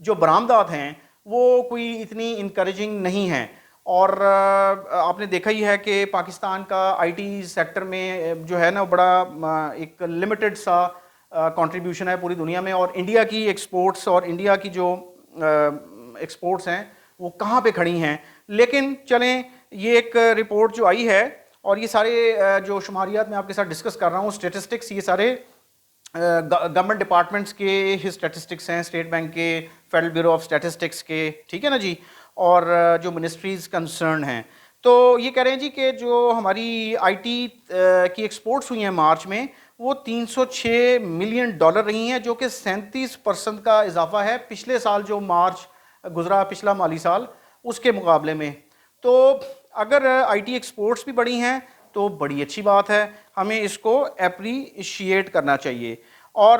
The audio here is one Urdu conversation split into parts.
جو برآمدات ہیں وہ کوئی اتنی انکریجنگ نہیں ہیں. اور آپ نے دیکھا ہی ہے کہ پاکستان کا آئی ٹی سیکٹر میں جو ہے نا بڑا ایک لمیٹڈ سا کنٹریبیوشن ہے پوری دنیا میں, اور انڈیا کی ایکسپورٹس اور انڈیا کی جو ایکسپورٹس ہیں وہ کہاں پہ کھڑی ہیں. لیکن چلیں, یہ ایک رپورٹ جو آئی ہے, اور یہ سارے جو شماریات میں آپ کے ساتھ ڈسکس کر رہا ہوں, اسٹیٹسٹکس, یہ سارے گورنمنٹ ڈپارٹمنٹس کے ہی اسٹیٹسٹکس ہیں, اسٹیٹ بینک کے, فیڈرل بیورو آف اسٹیٹسٹکس کے, ٹھیک ہے نا جی, اور جو منسٹریز کنسرن ہیں. تو یہ کہہ رہے ہیں جی کہ جو ہماری آئی ٹی کی ایکسپورٹس ہوئی ہیں مارچ میں, وہ $306 ملین رہی ہیں, جو کہ 37% کا اضافہ ہے پچھلے سال جو مارچ گزرا, پچھلا مالی سال, اس کے مقابلے میں. تو اگر آئی ٹی ایکسپورٹس بھی بڑی ہیں تو بڑی اچھی بات ہے, ہمیں اس کو اپریشیٹ کرنا چاہیے. اور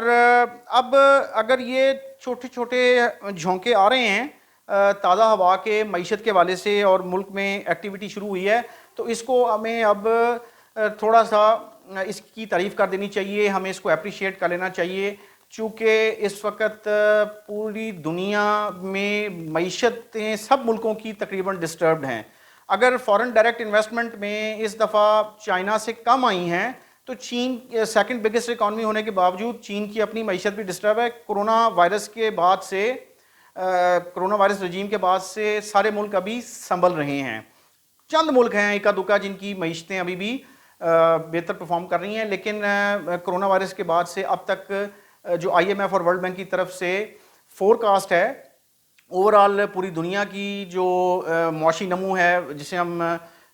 اب اگر یہ چھوٹے چھوٹے جھونکے آ رہے ہیں تازہ ہوا کے معیشت کے حوالے سے, اور ملک میں ایکٹیویٹی شروع ہوئی ہے, تو اس کو ہمیں اب تھوڑا سا اس کی تعریف کر دینی چاہیے, ہمیں اس کو اپریشیٹ کر لینا چاہیے, چونکہ اس وقت پوری دنیا میں معیشتیں سب ملکوں کی تقریباً ڈسٹربڈ ہیں. اگر فورن ڈائریکٹ انویسٹمنٹ میں اس دفعہ چائنا سے کم آئی ہیں, تو چین سیکنڈ بگیسٹ اکانومی ہونے کے باوجود چین کی اپنی معیشت بھی ڈسٹرب ہے. کرونا وائرس کے بعد سے, کرونا وائرس رجیم کے بعد سے سارے ملک ابھی سنبھل رہے ہیں. چند ملک ہیں اکا دکا جن کی معیشتیں ابھی بھی بہتر پرفارم کر رہی ہیں, لیکن کرونا وائرس کے بعد سے اب تک جو آئی ایم ایف اور ورلڈ بینک کی طرف سے فور کاسٹ ہے اوور آل پوری دنیا کی جو معاشی نمو ہے, جسے ہم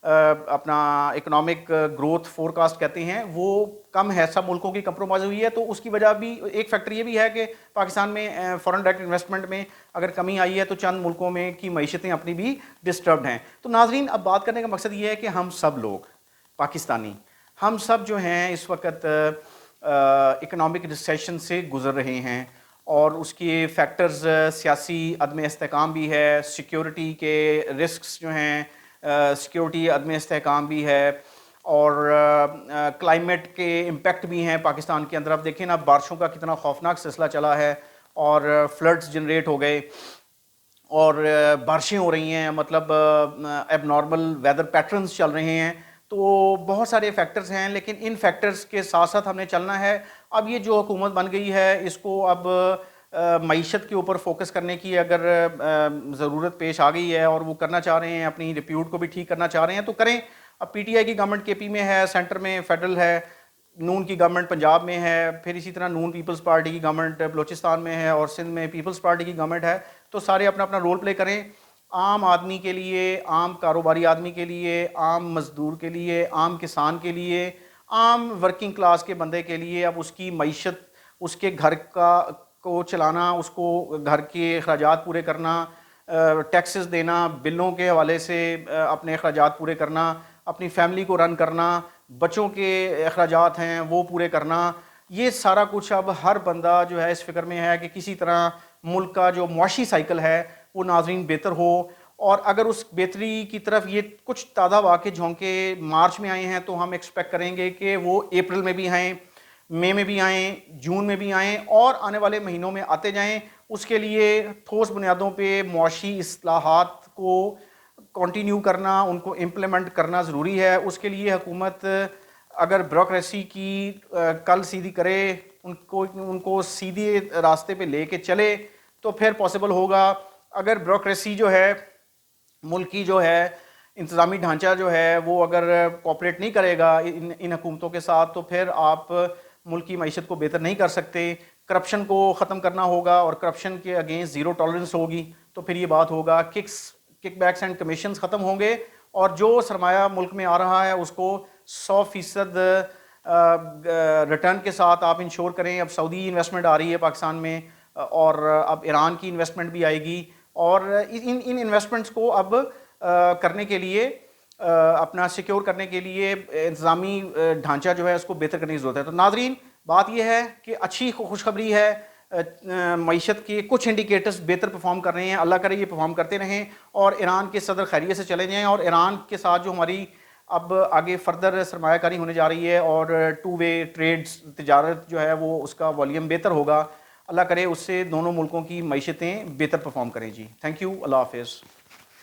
اپنا اکنامک گروتھ فور کاسٹ کہتے ہیں, وہ کم ہے, سب ملکوں کی کمپرومائز ہوئی ہے. تو اس کی وجہ بھی, ایک فیکٹر یہ بھی ہے کہ پاکستان میں فورن ڈائریکٹ انویسٹمنٹ میں اگر کمی آئی ہے تو چند ملکوں میں کی معیشتیں اپنی بھی ڈسٹربڈ ہیں. تو ناظرین, اب بات کرنے کا مقصد یہ ہے کہ ہم سب لوگ پاکستانی, ہم سب جو ہیں اس وقت اکنامک ریسیشن سے گزر رہے ہیں, اور اس کے فیکٹرز سیاسی عدم استحکام بھی ہے, سیکیورٹی کے رسکس جو ہیں, سیکیورٹی عدم استحکام بھی ہے, اور کلائمیٹ کے امپیکٹ بھی ہیں پاکستان کے اندر. اب دیکھیں نا بارشوں کا کتنا خوفناک سلسلہ چلا ہے, اور فلڈز جنریٹ ہو گئے, اور بارشیں ہو رہی ہیں, مطلب ایب نارمل ویدر پیٹرنز چل رہے ہیں. تو بہت سارے فیکٹرز ہیں, لیکن ان فیکٹرز کے ساتھ ساتھ ہم نے چلنا ہے. اب یہ جو حکومت بن گئی ہے, اس کو اب معیشت کے اوپر فوکس کرنے کی اگر ضرورت پیش آ گئی ہے, اور وہ کرنا چاہ رہے ہیں, اپنی ریپیوٹ کو بھی ٹھیک کرنا چاہ رہے ہیں, تو کریں. اب پی ٹی آئی کی گورنمنٹ کے پی میں ہے, سینٹر میں فیڈرل ہے, نون کی گورنمنٹ پنجاب میں ہے, پھر اسی طرح نون پیپلز پارٹی کی گورنمنٹ بلوچستان میں ہے, اور سندھ میں پیپلز پارٹی کی گورنمنٹ ہے. تو سارے اپنا اپنا رول پلے کریں, عام آدمی کے لیے, عام کاروباری آدمی کے لیے, عام مزدور کے لیے, عام کسان کے لیے, عام ورکنگ کلاس کے بندے کے لیے. اب اس کی معیشت, اس کے گھر کو چلانا, اس کو گھر کے اخراجات پورے کرنا, ٹیکسز دینا, بلوں کے حوالے سے اپنے اخراجات پورے کرنا, اپنی فیملی کو رن کرنا, بچوں کے اخراجات ہیں وہ پورے کرنا, یہ سارا کچھ اب ہر بندہ جو ہے اس فکر میں ہے کہ کسی طرح ملک کا جو معاشی سائیکل ہے وہ ناظرین بہتر ہو. اور اگر اس بہتری کی طرف یہ کچھ تازہ واقع جھونکے مارچ میں آئے ہیں, تو ہم ایکسپیکٹ کریں گے کہ وہ اپریل میں بھی آئیں, مئی میں بھی آئیں, جون میں بھی آئیں, اور آنے والے مہینوں میں آتے جائیں. اس کے لیے ٹھوس بنیادوں پہ معاشی اصلاحات کو کنٹینیو کرنا, ان کو امپلیمنٹ کرنا ضروری ہے. اس کے لیے حکومت اگر بیوروکریسی کی کل سیدھی کرے, ان کو سیدھے راستے پہ لے کے چلے, تو پھر پاسبل ہوگا. اگر بیوروکریسی جو ہے ملک کی جو ہے انتظامی ڈھانچہ جو ہے وہ اگر کوآپریٹ نہیں کرے گا ان حکومتوں کے ساتھ, تو پھر آپ ملک کی معیشت کو بہتر نہیں کر سکتے. کرپشن کو ختم کرنا ہوگا, اور کرپشن کے اگینسٹ زیرو ٹالرنس ہوگی, تو پھر یہ بات ہوگا. کک بیکس اینڈ کمیشنز ختم ہوں گے, اور جو سرمایہ ملک میں آ رہا ہے اس کو 100% ریٹرن کے ساتھ آپ انشور کریں. اب سعودی انویسٹمنٹ آ رہی ہے پاکستان میں, اور اب ایران کی انویسٹمنٹ بھی آئے گی, اور ان انویسٹمنٹس کو اب کرنے کے لیے, اپنا سیکیور کرنے کے لیے انتظامی ڈھانچہ جو ہے اس کو بہتر کرنے کی ضرورت ہے. تو ناظرین, بات یہ ہے کہ اچھی خوشخبری ہے, معیشت کے کچھ انڈیکیٹرز بہتر پرفارم کر رہے ہیں, اللہ کرے یہ پرفارم کرتے رہیں, اور ایران کے صدر خیریت سے چلے جائیں, اور ایران کے ساتھ جو ہماری اب آگے فردر سرمایہ کاری ہونے جا رہی ہے, اور ٹو وے ٹریڈز, تجارت جو ہے وہ اس کا والیوم بہتر ہوگا. اللہ کرے اس سے دونوں ملکوں کی معیشتیں بہتر پرفارم کریں جی. Thank you. اللہ حافظ.